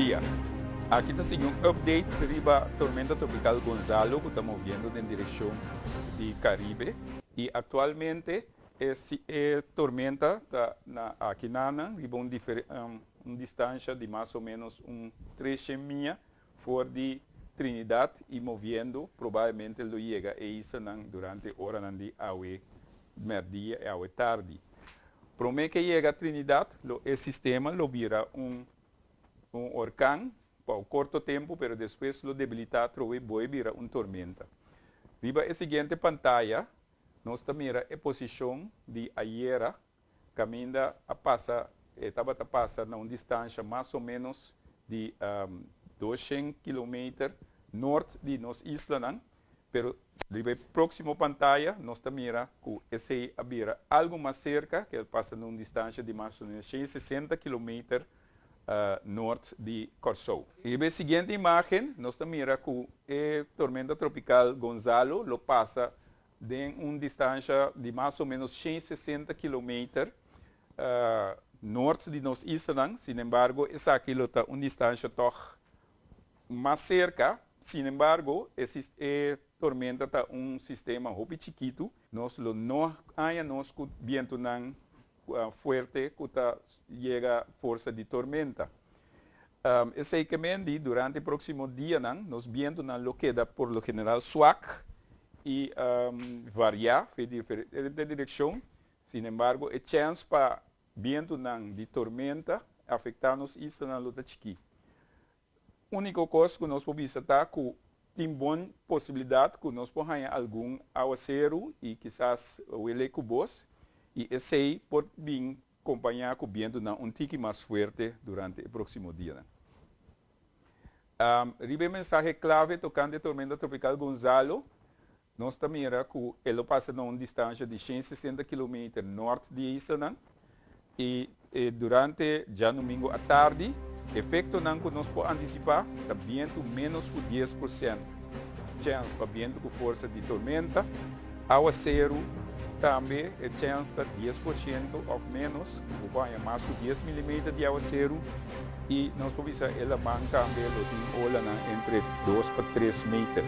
dia. Aqui está assim um update riba tormenta tropical Gonzalo, que estamos vendo em direção de Caribe. E atualmente tormenta aqui riba uma distância de mais ou menos 300 milhas fora de Trinidad e movendo, provavelmente lo chega a isso durante a hora de meio-dia e a tarde. Promete que chega a Trinidad, o sistema lo vira um huracán por corto tempo, pero depois lo debilita e vai virar uma tormenta. Riba a seguinte pantalla, nós mira a posição de ayer, caminha a passa, estava a passar na uma distância mais ou menos de 200 km norte de nossa isla, pero riba a próxima pantalla, nós mira que esse vira algo mais cerca, que ele passa na uma distância de mais ou menos 160 km norte de Corsou. E a seguinte imagem, nós mira que a tormenta tropical Gonzalo lo passa de uma distância de mais ou menos 160 km norte de nossa isla. Sin embargo, essa aqui está uma distância mais cerca. Sin embargo, essa tormenta está um sistema muito chiquito. Nós não há viento forte que chega a força de tormenta. Esse que durante o próximo dia, nós viento lo queda por lo general suave e variar de diferente direção. Sin embargo, a chance para viento de tormenta afetar-nos isso na luta chiquita. A única coisa que nós podemos visitar que tem boa possibilidade que nós podemos ter algum aguaceiro e quizás o elecubos e esse pode vir acompanhar com o vento um tique mais forte durante o próximo dia. Ribe mensagem clave tocante a tormenta tropical Gonzalo. Nós também era que ele passa a uma distância de 160 km norte de isla e durante já domingo à tarde, efeito que nós podemos antecipar, está vento menos que 10%. Chance para vento com força de tormenta, aguaceiro, também a chance de 10% ou menos, ou mais que 10 mm de aguaceiro, e nós podemos ver ela também tem ola entre 2 para 3 metros.